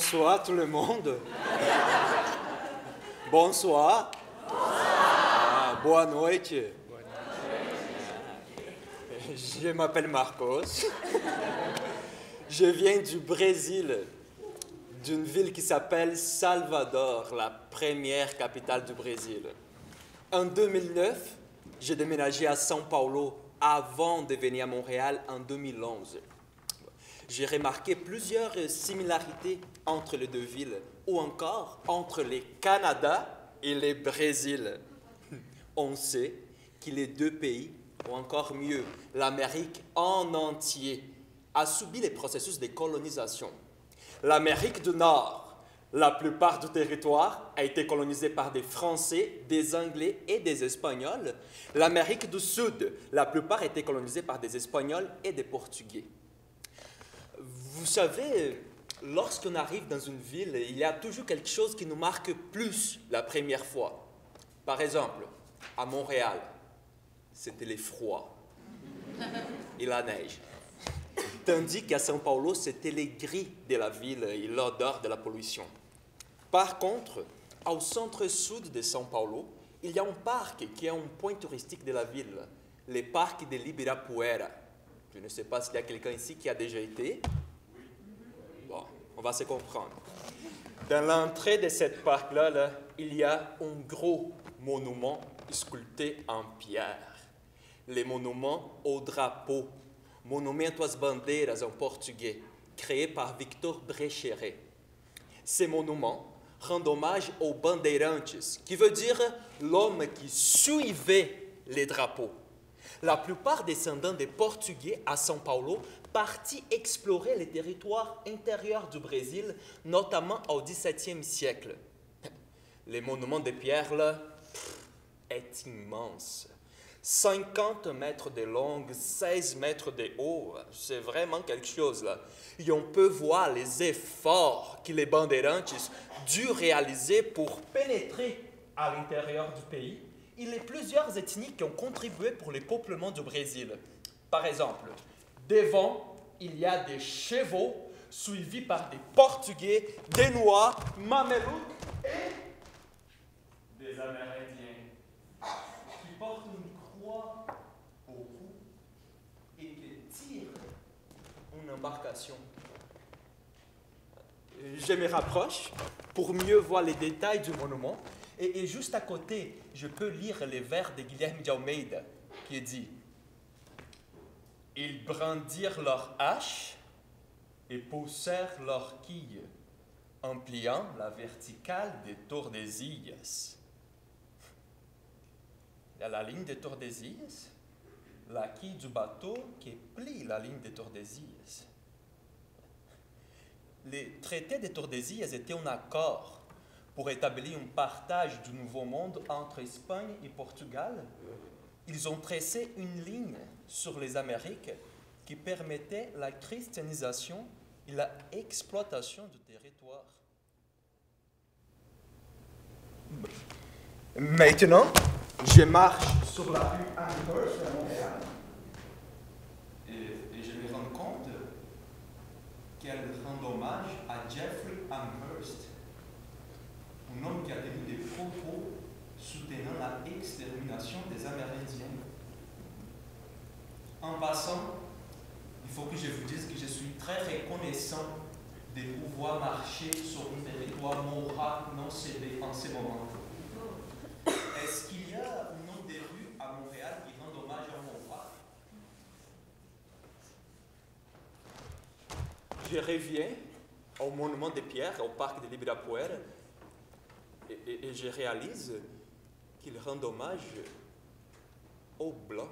Bonsoir tout le monde. Bonsoir. Boa noite. Je m'appelle Marcos. Je viens du Brésil, d'une ville qui s'appelle Salvador, la première capitale du Brésil. En 2009, j'ai déménagé à São Paulo avant de venir à Montréal en 2011. J'ai remarqué plusieurs similarités entre les deux villes, ou encore entre le Canada et le Brésil. On sait que les deux pays, ou encore mieux, l'Amérique en entier, a subi les processus de colonisation. L'Amérique du Nord, la plupart du territoire a été colonisé par des Français, des Anglais et des Espagnols. L'Amérique du Sud, la plupart a été colonisée par des Espagnols et des Portugais. Vous savez, lorsqu'on arrive dans une ville, il y a toujours quelque chose qui nous marque plus la première fois. Par exemple, à Montréal, c'était les froids et la neige. Tandis qu'à São Paulo, c'était les gris de la ville et l'odeur de la pollution. Par contre, au centre-sud de São Paulo, il y a un parc qui est un point touristique de la ville, le parc de l'Ibirapuera. Je ne sais pas s'il y a quelqu'un ici qui a déjà été. Bon, on va se comprendre. Dans l'entrée de ce parc-là, il y a un gros monument sculpté en pierre. Le monument au drapeau, Monumento às Bandeiras en portugais, créé par Victor Brecheret. Ce monument rend hommage aux bandeirantes, qui veut dire l'homme qui suivait les drapeaux. La plupart des descendants des Portugais à São Paulo partis explorer les territoires intérieurs du Brésil, notamment au XVIIe siècle. Le monument de pierre là, est immense. 50 mètres de long, 16 mètres de haut, c'est vraiment quelque chose là. Et on peut voir les efforts que les bandeirantes dû réaliser pour pénétrer à l'intérieur du pays. Il y a plusieurs ethnies qui ont contribué pour le peuplement du Brésil. Par exemple, devant, il y a des chevaux suivis par des Portugais, des Noirs, Mamelouks et des Amérindiens qui portent une croix au cou et qui tirent une embarcation. Je me rapproche pour mieux voir les détails du monument. Et juste à côté, je peux lire les vers de Guilherme de Almeida, qui dit « Ils brandirent leurs haches et poussèrent leurs quilles, en pliant la verticale des Tordesillas. » Il y a la ligne des Tordesillas, la quille du bateau qui plie la ligne des Tordesillas. Les traités des Tordesillas étaient un accord pour établir un partage du Nouveau Monde entre Espagne et Portugal. Ils ont tracé une ligne sur les Amériques qui permettait la christianisation et l'exploitation du territoire. Maintenant, je marche sur la rue Amherst à Montréal et je me rends compte qu'elle rend hommage à Jeffrey Amherst, un homme qui a tenu des propos soutenant l'extermination des Amérindiens. En passant, il faut que je vous dise que je suis très reconnaissant de pouvoir marcher sur un territoire maura non cédé en ce moment. Est-ce qu'il y a un nom de rue à Montréal qui rend hommage à Montréal? Je reviens au monument de pierre, au parc de l'Ibirapuera, et je réalise qu'il rend hommage aux Blancs,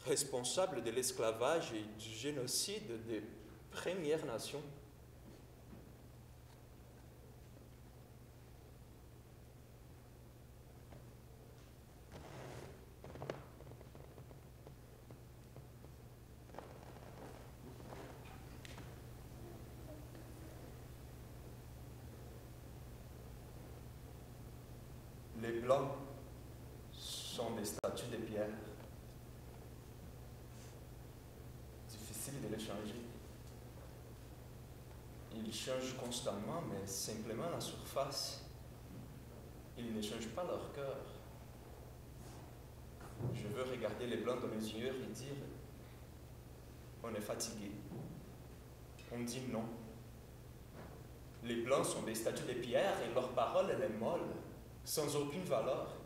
responsables de l'esclavage et du génocide des Premières Nations. Les Blancs sont des statues de pierre. Difficile de les changer. Ils Ils changent constamment, mais simplement la surface. Ils ne changent pas leur cœur. Je veux regarder les blancs dans les yeux et dire, on est fatigué. On dit non. Les blancs sont des statues de pierre et leur parole, elle est molle, sans aucune valeur.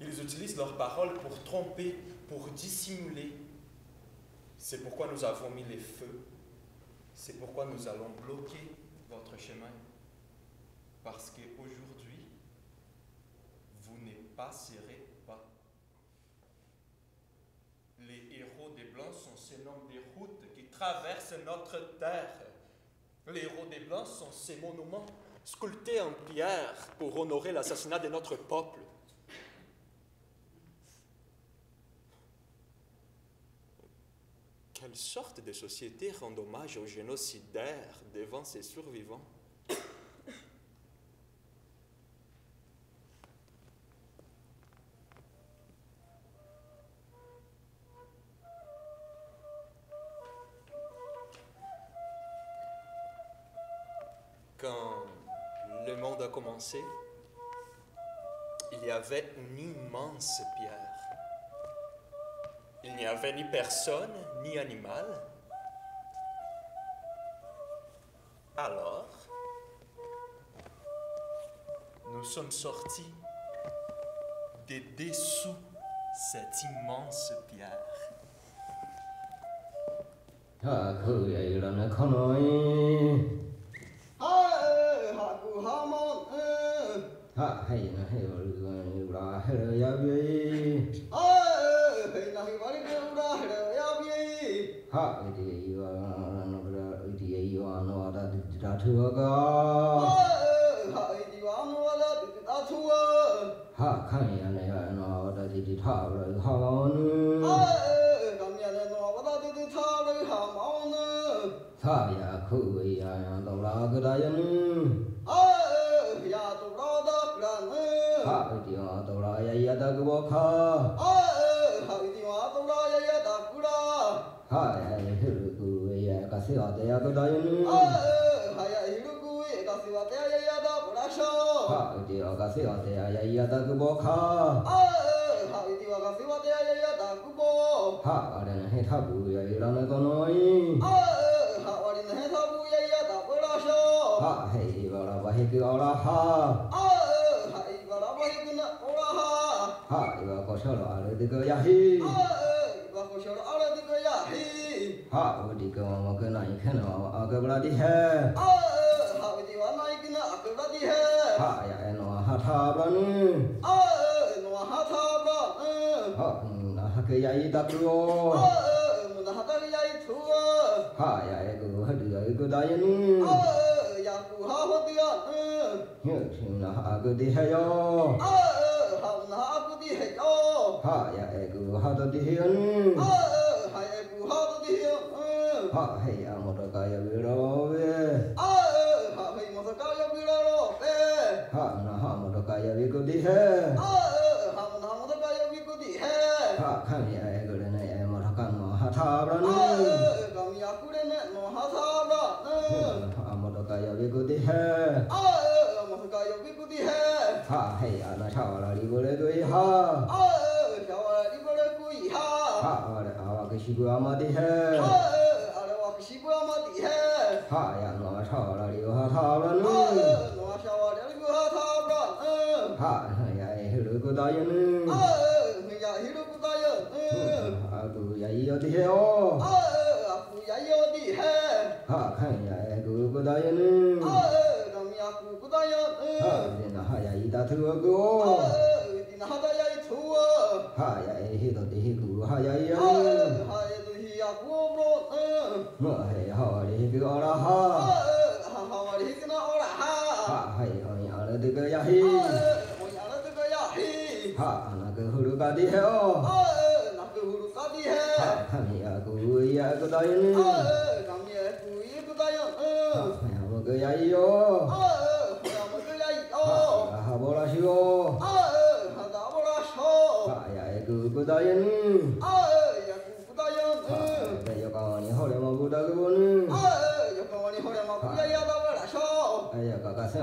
Ils utilisent leur parole pour tromper, pour dissimuler. C'est pourquoi nous avons mis les feux. C'est pourquoi nous allons bloquer votre chemin. Parce qu'aujourd'hui, vous ne passerez pas. Les héros des Blancs sont ces noms des routes qui traversent notre terre. Les héros des Blancs sont ces monuments sculptés en pierre pour honorer l'assassinat de notre peuple. Quelle sorte de société rend hommage aux génocidaires devant ses survivants? Quand le monde a commencé, il y avait une immense pierre. Il n'y avait ni personne, ni animal. Alors, nous sommes sortis de dessous cette immense pierre.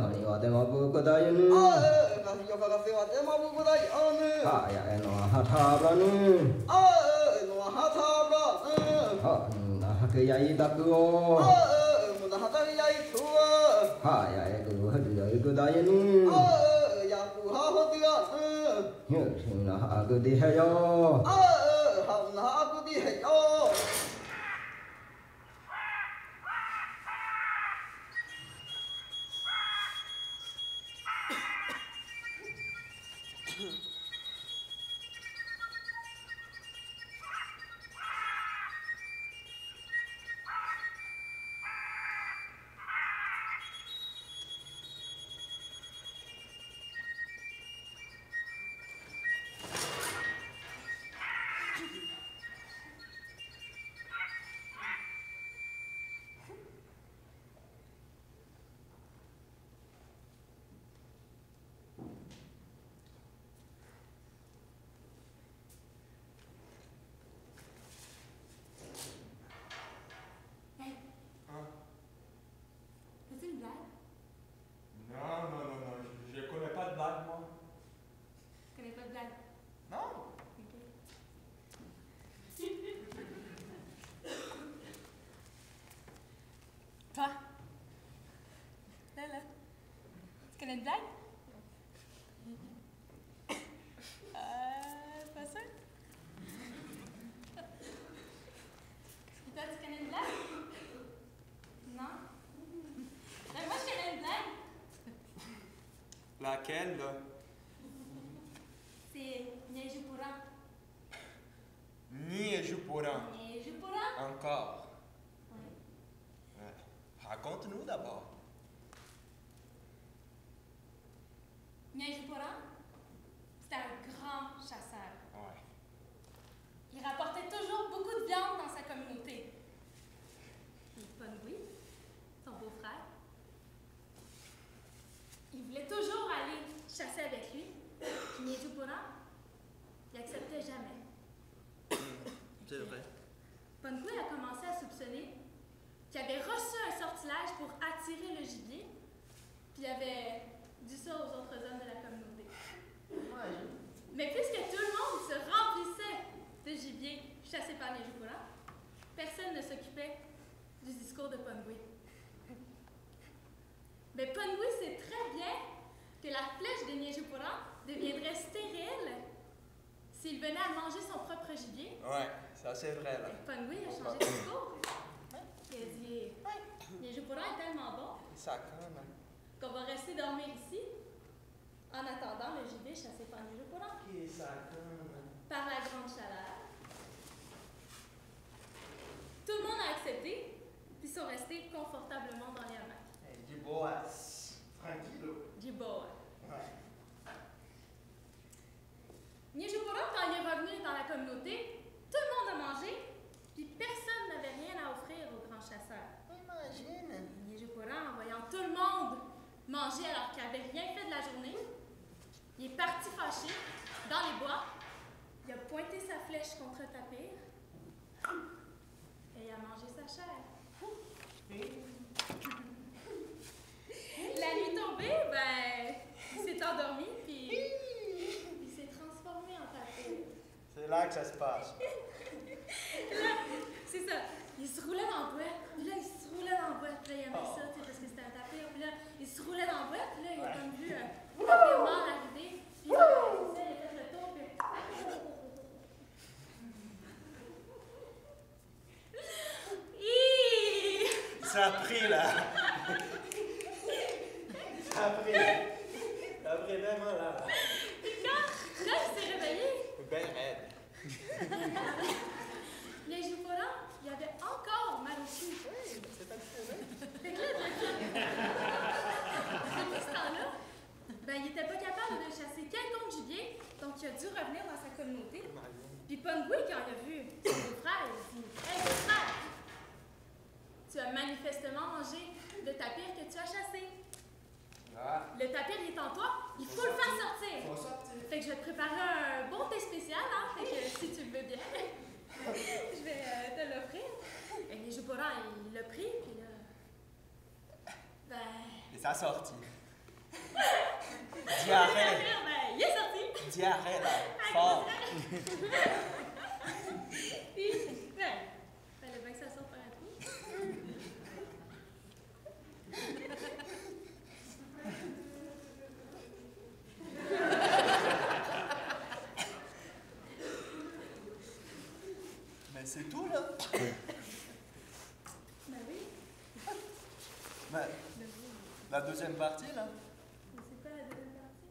にはでもぶこだよぬ。かしよからせはでもぶこだよぬ。はやのはたぶらぬ。のはたぶらぬ。はなはけやいだくお。もなはたりやいとはやえくはるやいくだよぬ。やくはほてがよしなはくでへよ。はなはくでへよ。Toi? Là, tu connais une blague? Pas sûr? Et toi, tu connais une blague? Non? Ben, moi, je connais une blague. Laquelle, là? C'est Niéjoupourant. Niéjoupourant. Niéjoupourant? Encore. Oui. Ouais. Raconte-nous d'abord. Niéjoupourant, c'était un grand chasseur. Ouais. Il rapportait toujours beaucoup de viande dans sa communauté. Et Pongui, son beau-frère, il voulait toujours aller chasser avec lui. Puis Niéjoupourant, il acceptait jamais. C'est vrai. Pongui a commencé à soupçonner qu'il avait reçu un sortilège pour attirer le gibier, puis il avait dit ça aux autres hommes de la communauté. Mais puisque tout le monde se remplissait de gibier chassé par Niéjoupourant, personne ne s'occupait du discours de Pongui. Mais Pongui sait très bien que la flèche de Niéjoupourant deviendrait stérile s'il venait à manger son propre gibier. Ouais, ça c'est vrai, là. Et Pongui a changé de discours. Il a dit Niéjoupourant est tellement bon Ça conne. qu'on va rester dormir ici en attendant le gibier chassé par Niéjoupourant. Qui ça conne? Par la grande chaleur. Tout le monde a accepté, puis sont restés confortablement dans les hamacs. Hey, du bois. Tranquille. Du beau. Ouais. Niéjoupourant, quand il est revenu dans la communauté, tout le monde a mangé, puis personne n'avait rien à offrir au grand chasseur. Imagine. Niéjoupourant, en voyant tout le monde manger alors qu'il n'avait rien fait de la journée, il est parti fâché dans les bois, il a pointé sa flèche contre Tapir et il a mangé sa chair. La nuit tombée, ben, il s'est endormi, puis il s'est transformé en Tapir. C'est là que ça se passe. Là, c'est ça. Il se roulait dans la boîte, puis là, il se roulait dans la boîte, puis là, il aimait ça, tu sais, parce que c'était un tapir, puis là, il se roulait dans la boîte, puis là, il a comme vu un tapir mort arriver, puis il a fait le tour, puis... Ça a pris, là. Ça a pris. Ça a pris vraiment, là. Puis quand il s'est réveillé, Ben raide. Niéjoupourant, il avait encore mal au cul. Oui, c'est pas le problème. Fait que là, depuis ce temps-là, ben, il était pas capable de chasser quelconque gibier, donc il a dû revenir dans sa communauté. Puis Pongui, quand il a vu son frère, il a dit « Hey, mon frère, tu as manifestement mangé le tapir que tu as chassé. Ah. Le tapir il est en toi, il faut le faire sortir. Faut sortir. Fait que je vais te préparer un bon thé spécial, hein, fait que si tu le veux bien, je vais te l'offrir. » Et Niéjoupourant, il l'a pris, puis là... Ben... Et ça a sorti. Diarrhée. Ben, il est sorti. Diarrhée, là. Fort. Puis, ben, fallait bien que ça sorte par un trou. Mais c'est tout, là. Ben oui. Mais Ben oui. la deuxième partie, là. Mais c'est quoi la deuxième partie?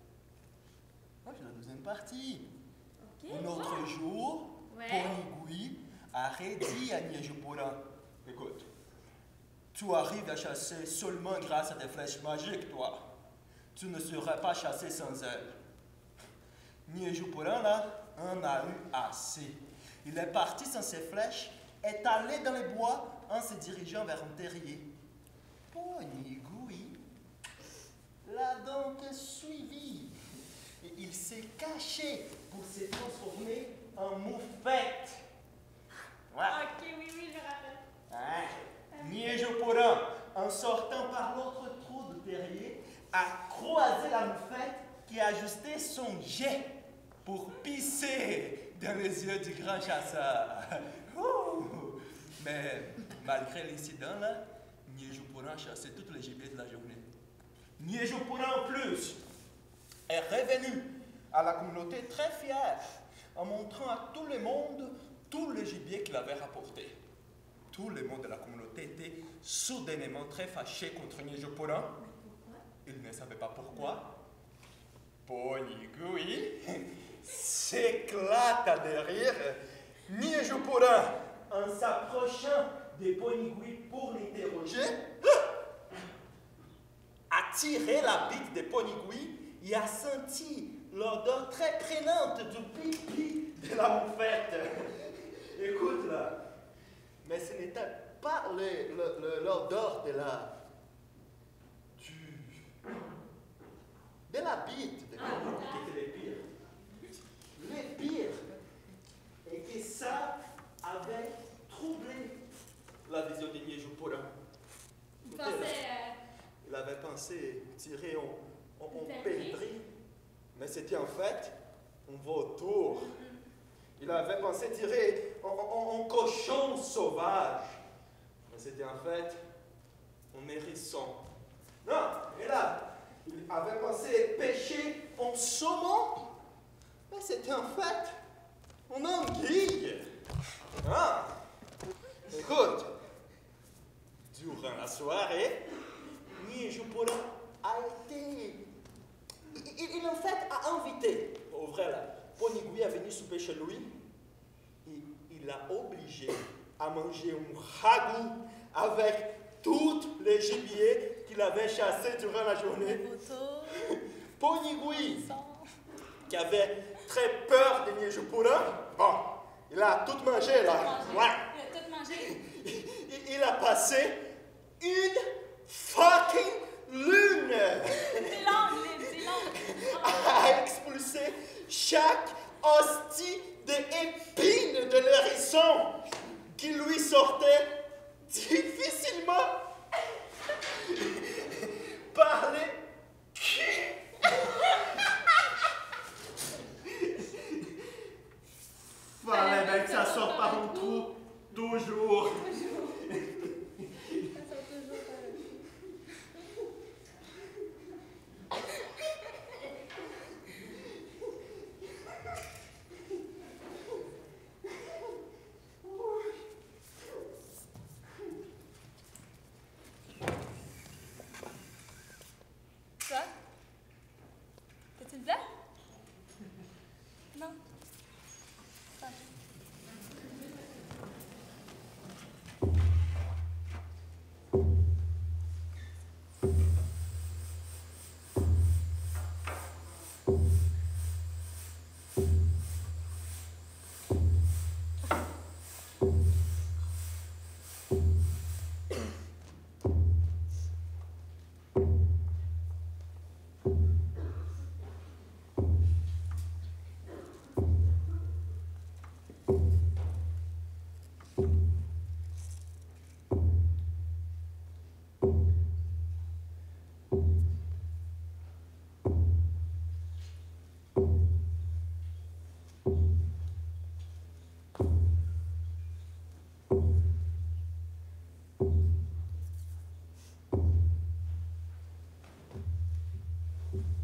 Ah, c'est la deuxième partie. Ok. Un autre jour, Ouais. Ponigui a redit à Niejupura, écoute, tu arrives à chasser seulement grâce à des flèches magiques, toi. Tu ne serais pas chassé sans elles. Niejupura, là, en a eu assez. Il est parti sans ses flèches, est allé dans les bois en se dirigeant vers un terrier. Ponigui l'a donc suivi. Et il s'est caché pour se transformer en moufette. Ouais. Ok, oui, oui, je me rappelle. Ouais. Niejupura, en sortant par l'autre trou de terrier, a croisé la moufette qui a ajusté son jet pour pisser dans les yeux du grand chasseur. Ouh. Mais malgré l'incident, là, Niejupura a chassé toutes les gibiers de la journée. Niejupura en plus est revenu à la communauté très fier en montrant à tout le monde tout le gibier qu'il avait rapporté. Tout le monde de la communauté était soudainement très fâché contre Niejupura. Pourquoi? Il ne savait pas pourquoi. Ponigui s'éclata de rire. Niejupura, en s'approchant de Ponigui pour l'interroger, a tiré la bite de Ponigui et a senti l'odeur très prenante du pipi de la moufette. Écoute là, mais ce n'était pas l'odeur de la bite de Ponigui qui était le pire. Le pire est que ça avait troublé la vision de Niejupura. Il pensait. Il avait pensé tirer en Perdrix. perdrix, mais c'était en fait un vautour. Il avait pensé tirer en cochon sauvage, mais c'était en fait un hérisson. Non, et là, il avait pensé pêcher en saumon, mais c'était en fait une anguille. Ah, écoute, durant la soirée, Niejupura a été. Il en fait a invité, au vrai là, Ponigui à venir souper chez lui. Et il l'a obligé à manger un ragoût avec tous les gibiers qu'il avait chassés durant la journée. Ponigui, qui avait très peur de Niejupura, bon, il a tout mangé là. Ouais. Il a tout mangé. Il a passé une fucking lune C'est long, c'est long. à expulser chaque hostie d'épines de l'hérisson qui lui sortait difficilement par les culs. Fallait bien que ça sorte par un trou, toujours. Ça sort toujours par le cul. Quoi? T'as-tu une plaie? Non. Ça. I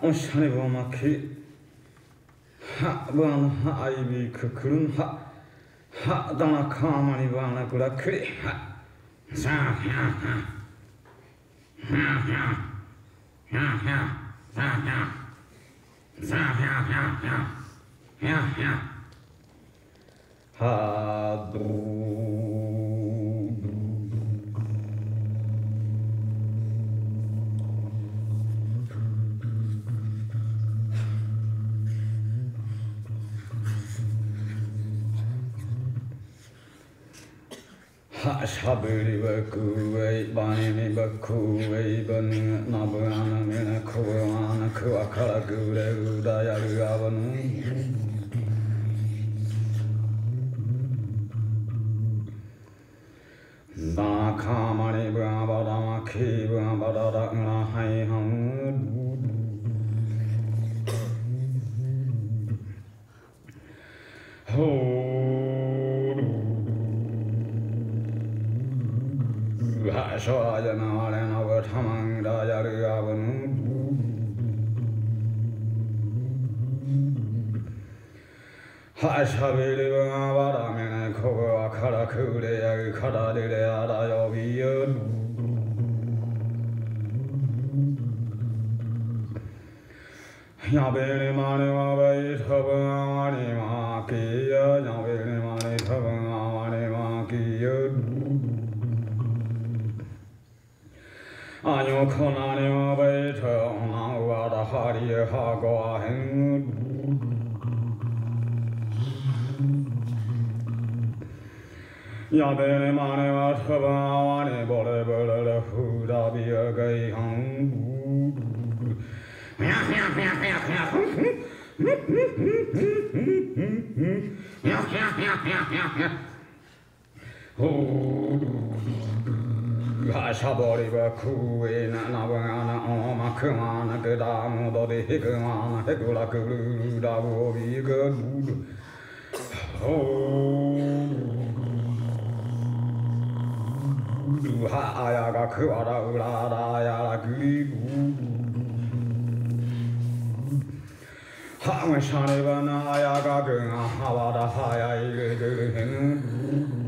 おしゃれぼまきぶわのあいびくくるんだなかまにばなくらくりしゃべりばくえいばにみばくえいばになぶあなみなくわなくわからくれうだやるあわぬだなかまりぶあばだまきぶあばだだうなはいはんほうしょらやなわれなぶたまんだやるあぶぬはしゃべりぶがばらめねこぶわからくれやるからでれあらよびよやべりまねわべいとぶがわにまきややべりまねとぶがわにまきよあよこなにわべいとなわだはりはごわへんやべりまねわとぶがわにぼれぼれれふだびやがいはんしゃぼりばくえななぶがなおまくまなくだむどでへくまなへくらくるるだぶおびくるるはあやがくわらうらだやらくりるはむしゃればなやがくがはわだはやいるくるへん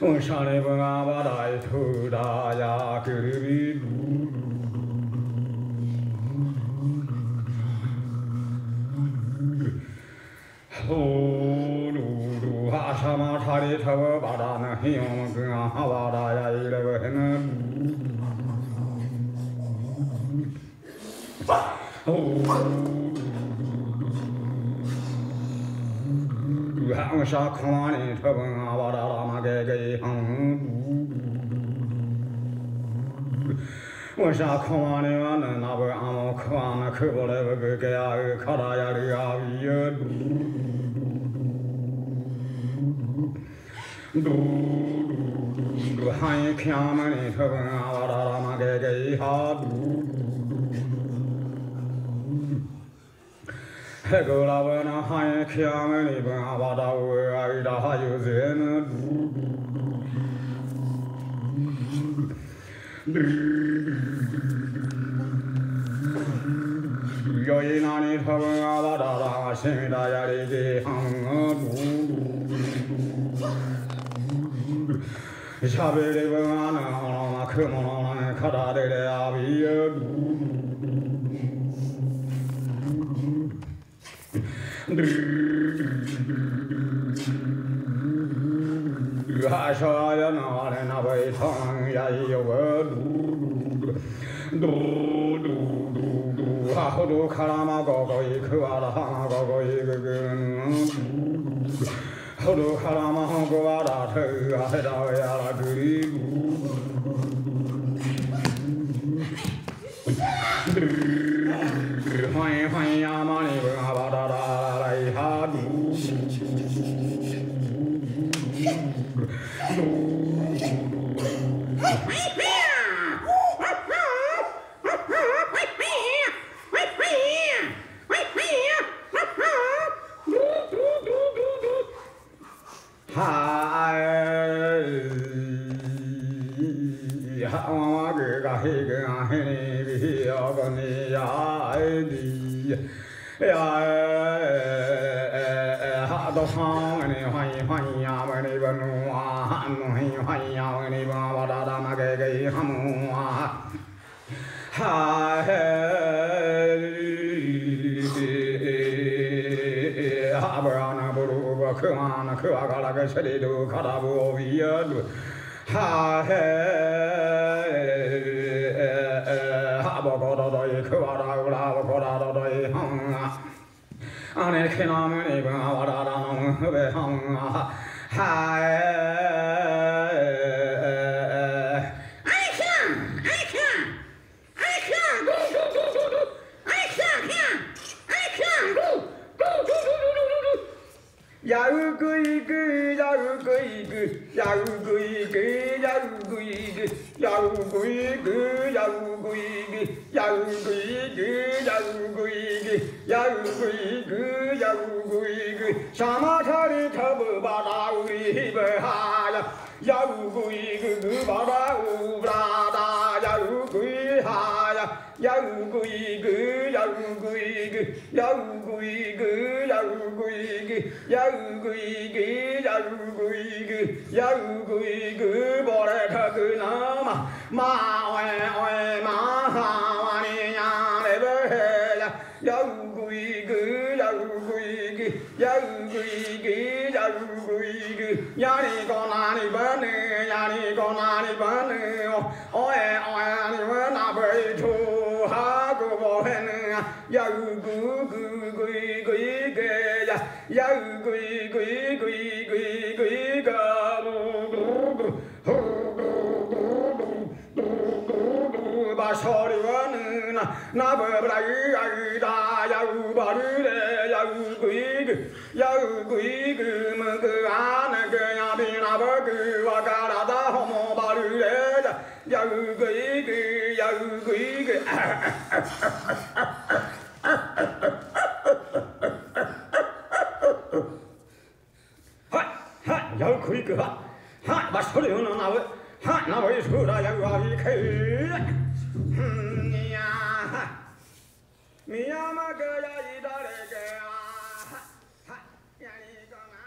おしゃれぶがばだいとだやくるびるほるるはしゃまたりたぶばだなひよむくがはわだやいれぶへぬはしゃかまにたぶがわだらまげげいはんわしゃかまにはねなぶあもくわなくぼれぶくけやうからやるやびゆはいきやまにたぶがわだらまげげいはへくらぶなはいきやめにぶがわだうあいだはゆぜぬよいなにたぶがわだらしみだやりではんしゃべりぶがなまくものなからでれあびゆはしゃやなわれなべいたんやいよはほどからまごごいくわらはごごいぐぐんほどからまほごわらてうあへだやらぐりファイファイやまにぶがばだららいは ma ge ga he ge a he ni bi ya ga ni ya di ya ha do ha ni hoi hoi ya ma ni ba nu a nu hoi hoi ya ma ni ba wa da da ma ge ge ha mu a ha he ha bra na bu ru ba khu na khu a ga la ge se li du kha da bu vi ya du ha he ha ba ga da da ye khu a da u la ba ga da da da ye hang a ane ke na me ni ba wa da da na mu be hang a ha ya gu gu gu ya gu gu gu ya gu gu gu ya gu gu gu ya gu gu gu ya gu gu gu ya gu gu gu ya gu gu gu ya gu gu gu ya gu gu gu sama thari thab ba da uri ba ha ya gu gu gu gu ba da u bra da ya gu gu ha ya gu gu gu ya gu gu gu ya gu gu gu ya gu gu gu ya gu gu gu ya gu gu gu ya gu gu gu bo re tha gu na ma oe oe ma ha wa ni ya le be ya ya gu gu gu ya gu gu gu ya gu gu gu ya gu gu gu ya ni con na ni ba ni ya ni con na ni ba ni oe oe ni wa na be chu ha gu bo he ni ya gu gu gu gu gu gu ya ya gu gu gu gu gu ga ba so ri wa na ba bra yi da ya gu ba ri de ya gu gu ya gu gu gu ma gu a na gu ya bi na ba gu wa ga da da ho mo ba ri de ya gu gu ya gu gu ya gu gu ha ba so ri na na na ba yi su da ya gu a yi kai mi ya ma ga ya yi da le ga ha ya yi ga na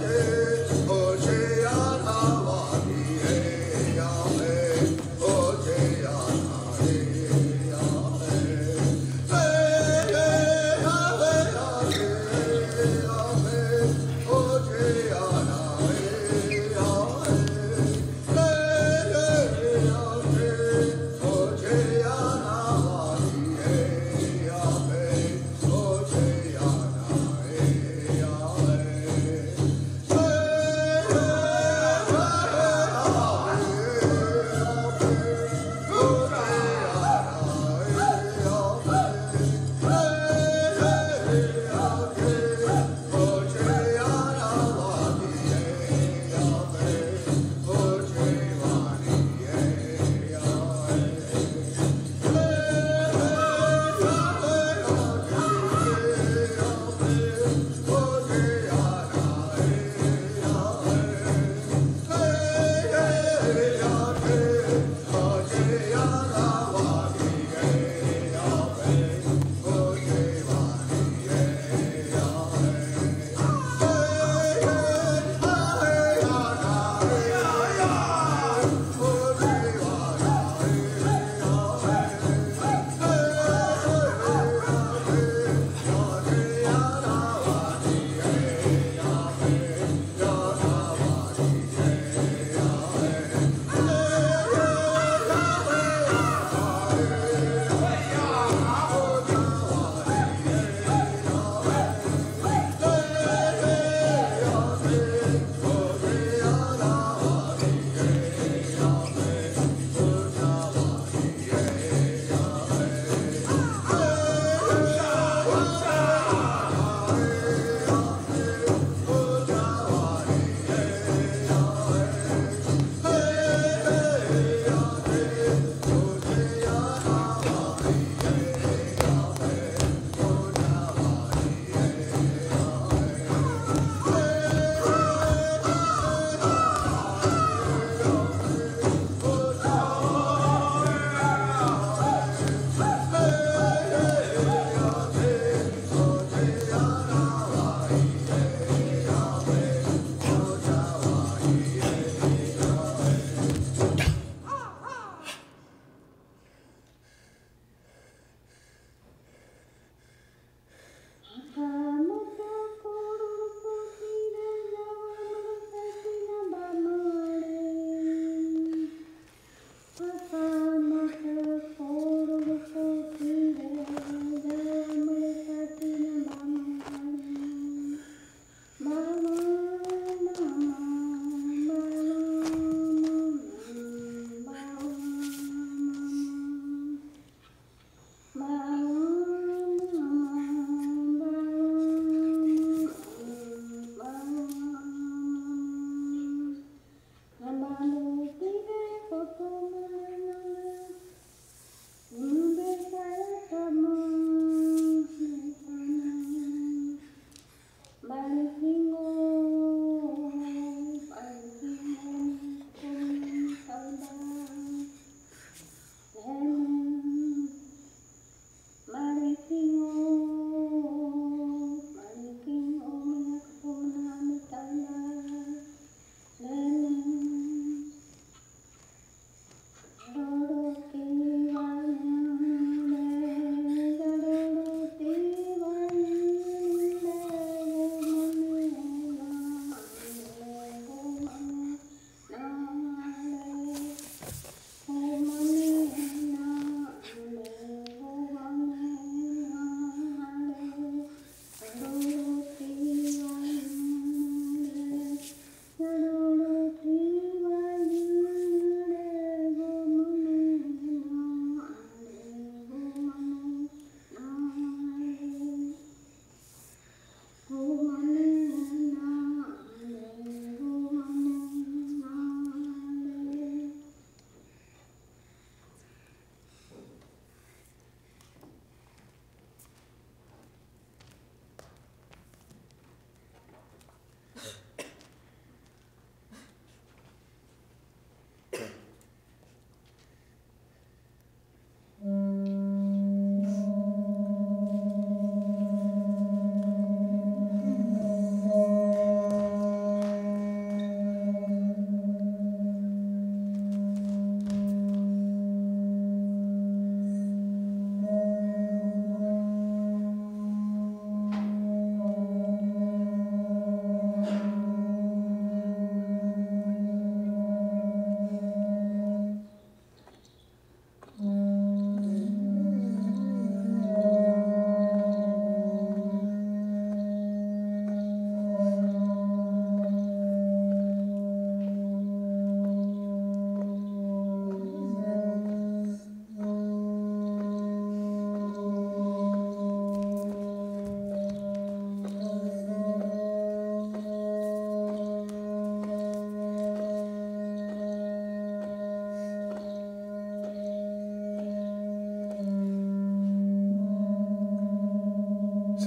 Hey,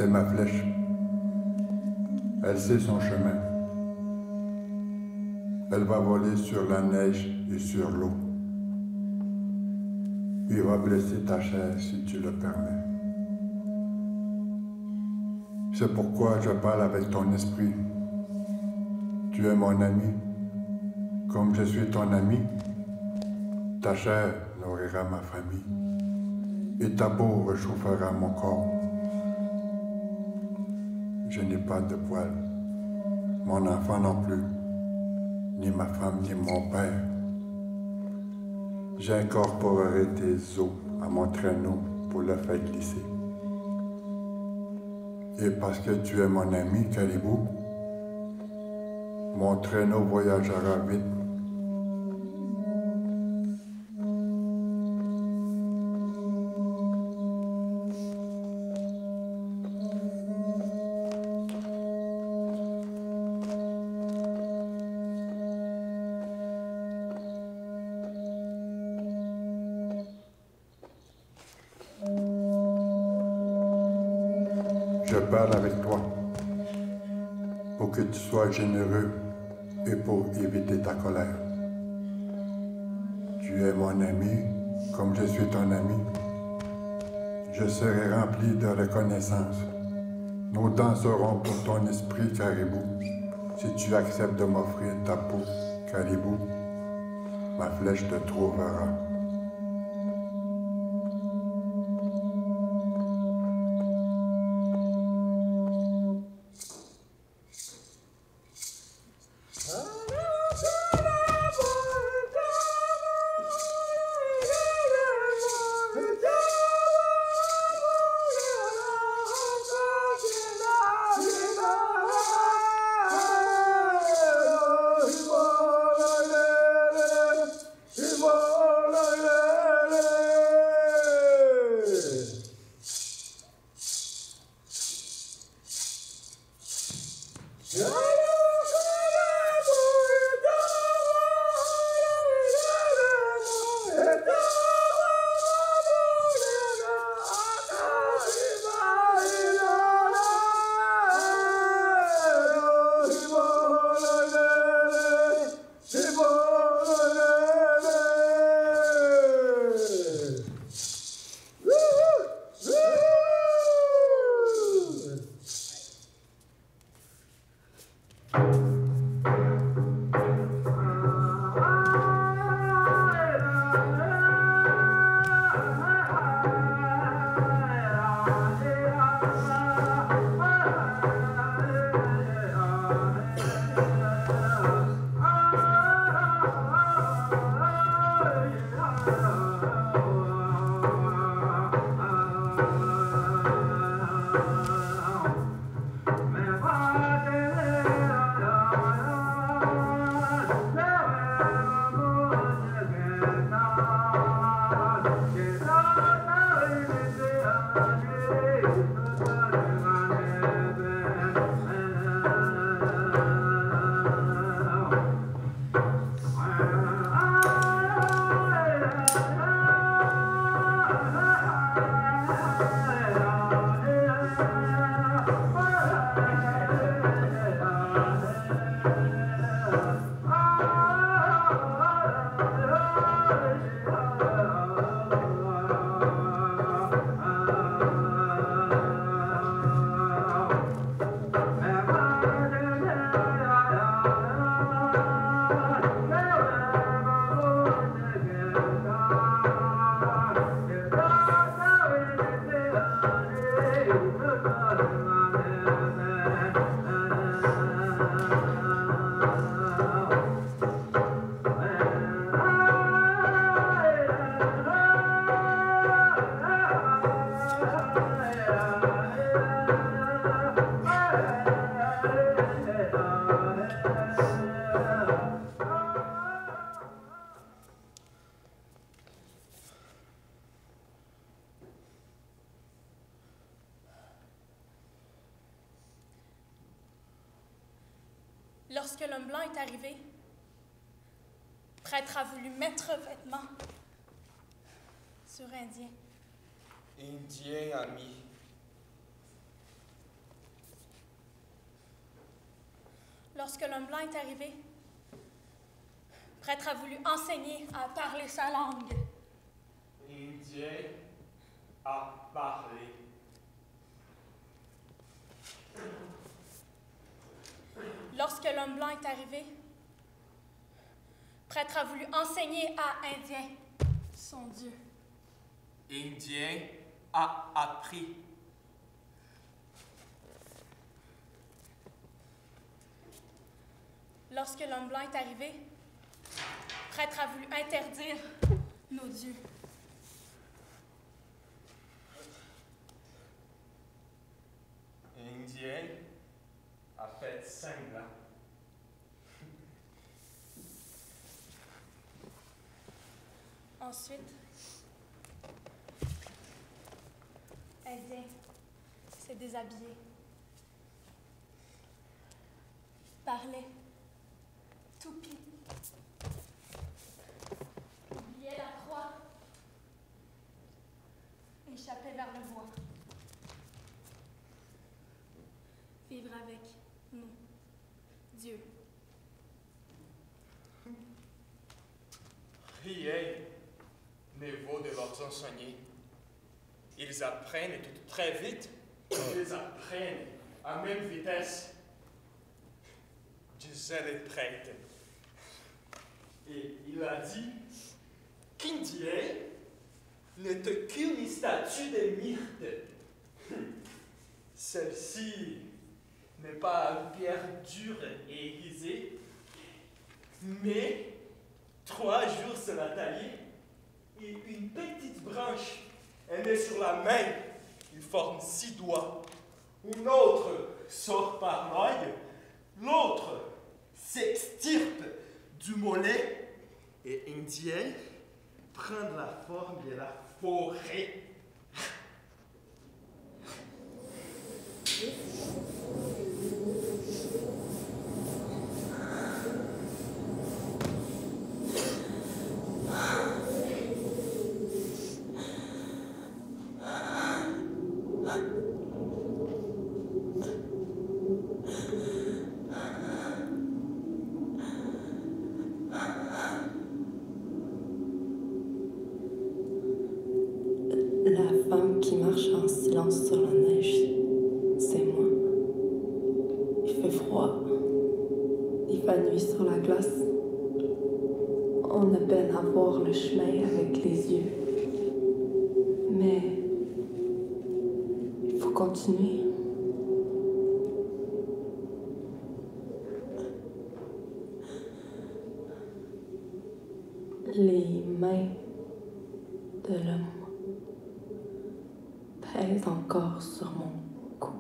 c'est ma flèche. Elle sait son chemin. Elle va voler sur la neige et sur l'eau. Il va blesser ta chair si tu le permets. C'est pourquoi je parle avec ton esprit. Tu es mon ami. Comme je suis ton ami, ta chair nourrira ma famille et ta peau réchauffera mon corps. Je n'ai pas de poils, mon enfant non plus, ni ma femme, ni mon père. J'incorporerai tes os à mon traîneau pour le faire glisser. Et parce que tu es mon ami, Caribou, mon traîneau voyagera vite. Je parle avec toi pour que tu sois généreux et pour éviter ta colère. Tu es mon ami, comme je suis ton ami. Je serai rempli de reconnaissance. Nous danserons pour ton esprit, Caribou. Si tu acceptes de m'offrir ta peau, Caribou, ma flèche te trouvera. Lorsque l'homme blanc est arrivé, Prêtre a voulu mettre vêtements sur Indien. Indien ami, Lorsque l'homme blanc est arrivé, prêtre a voulu enseigner à parler sa langue. Indien a parlé. Lorsque l'homme blanc est arrivé, prêtre a voulu enseigner à Indien son Dieu. Indien a appris. Lorsque l'homme blanc est arrivé, prêtre a voulu interdire nos dieux. Indien a fait sanglant. Ensuite, Indien s'est déshabillé, parlait, toupie, oubliait la croix, échappait vers le bois. Vivre avec nous, Dieu. Rien ne vaut de leur enseigner. Ils apprennent tout très vite. Ils apprennent à même vitesse. Disait le prêtre. Et il a dit qu'Indien n'était qu'une statue de myrte. Celle-ci n'est pas une pierre dure et aiguisée, mais 3 jours se la tailler et une petite branche est née sur la main. Il forme 6 doigts. Une autre sort par l'œil, l'autre s'extirpe du mollet et Indien prend la forme de la forêt. La femme qui marche en silence sur la neige, c'est moi. Il fait froid. Il fait nuit sur la glace. On a peine à voir le chemin avec les yeux. Mais il faut continuer. Les mains de l'homme pèse encore sur mon cou.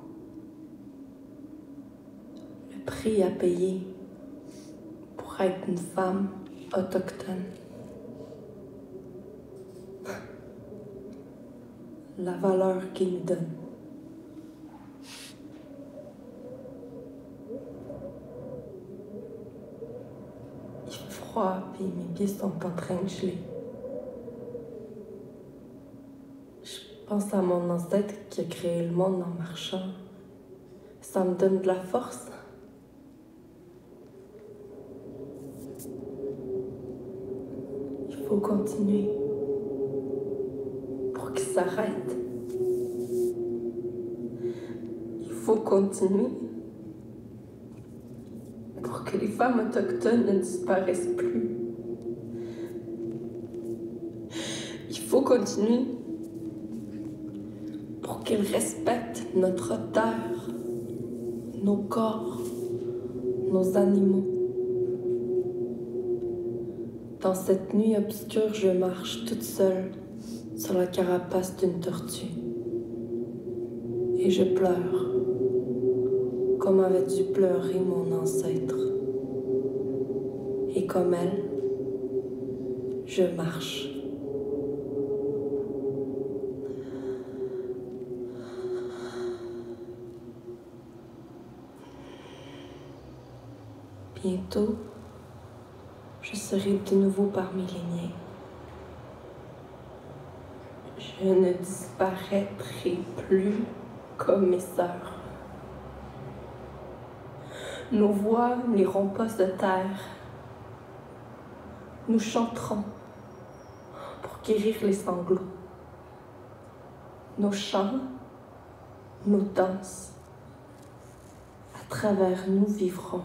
Le prix à payer pour être une femme autochtone. La valeur qu'il nous donne. Il fait froid, puis mes pieds sont en train de geler. Je pense à mon ancêtre qui a créé le monde en marchant. Ça me donne de la force. Il faut continuer pour qu'il s'arrête. Il faut continuer pour que les femmes autochtones ne disparaissent plus. Il faut continuer pour qu'ils respectent notre terre, nos corps, nos animaux. Dans cette nuit obscure, je marche toute seule sur la carapace d'une tortue. Et je pleure, comme avait dû pleurer mon ancêtre. Et comme elle, je marche. Bientôt, je serai de nouveau parmi les miens. Je ne disparaîtrai plus comme mes sœurs. Nos voix n'iront pas se taire. Nous chanterons pour guérir les sanglots. Nos chants, nos danses, à travers nous vivrons.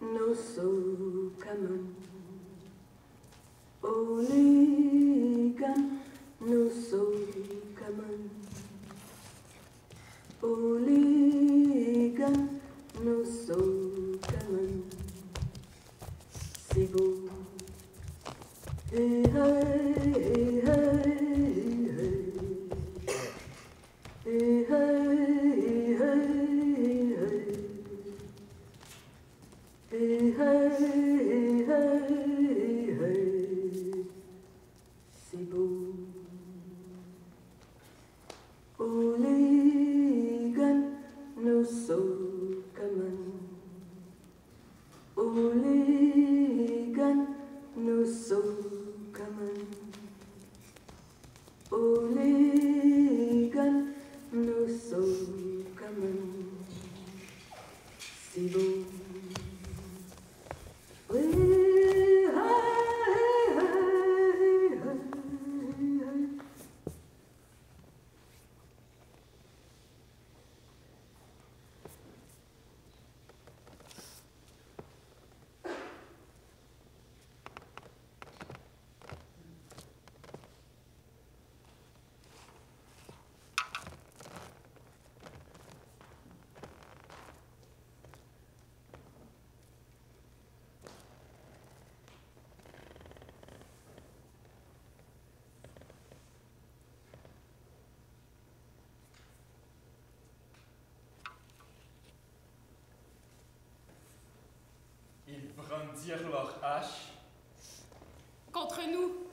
No so kaman Oligan no so kaman Oligan no so kaman C'est beau Hey hey hey hey hey hey Hey, hey, hey, hey, c'est beau. Oligan no so kaman. Oligan no so kaman. Oligan no so kaman. C'est beau. brandirent leurs haches Contre nous,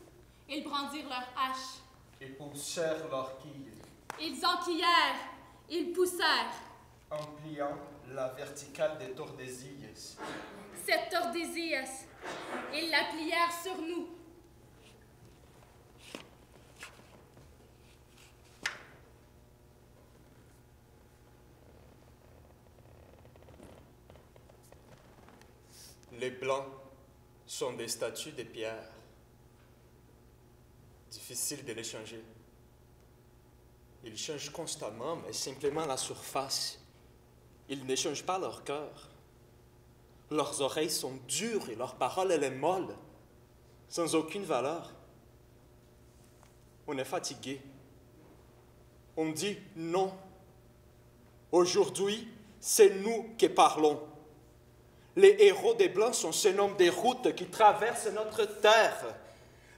ils brandirent leurs haches. et poussèrent leurs quilles, Ils enquillèrent, ils poussèrent. en pliant la verticale des Tordesillas. Cette Tordesillas, ils la plièrent sur nous. Les blancs sont des statues de pierre. Difficile de les changer. Ils changent constamment, mais simplement la surface. Ils ne changent pas leur cœur. Leurs oreilles sont dures et leur parole, elle est molle, sans aucune valeur. On est fatigué. On dit non. Aujourd'hui, c'est nous qui parlons. Les héros des Blancs sont ces noms des routes qui traversent notre terre.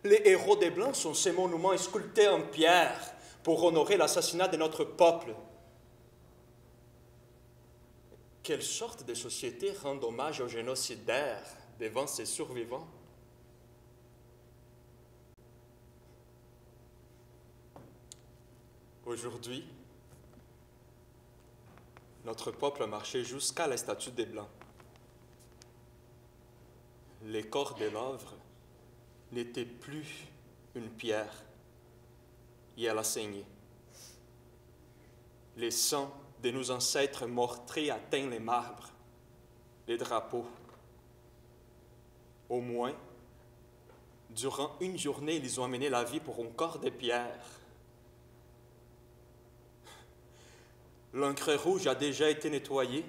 Les héros des Blancs sont ces monuments sculptés en pierre pour honorer l'assassinat de notre peuple. Quelle sorte de société rend hommage aux génocidaires devant ses survivants? Aujourd'hui, notre peuple a marché jusqu'à la statue des Blancs. Les corps de l'œuvre n'étaient plus une pierre, et elle a saigné. Les sangs de nos ancêtres meurtris atteignent les marbres, les drapeaux. Au moins, durant une journée, ils ont amené la vie pour un corps de pierre. L'encre rouge a déjà été nettoyée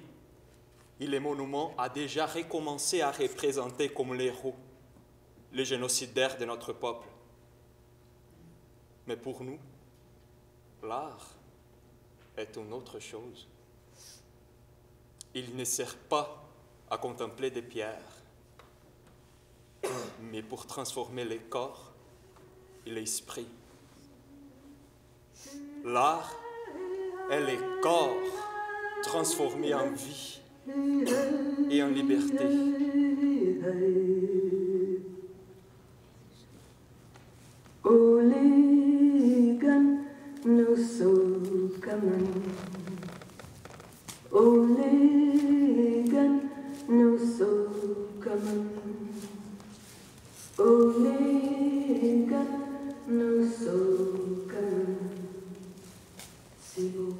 et le monument a déjà recommencé à représenter comme les héros les génocidaires de notre peuple. Mais pour nous, l'art est une autre chose. Il ne sert pas à contempler des pierres, mais pour transformer les corps et l'esprit. L'art est les corps transformés en vie et en liberté. Oligan no so kaman. Oligan no so kaman. Oligan no so kaman. Si vous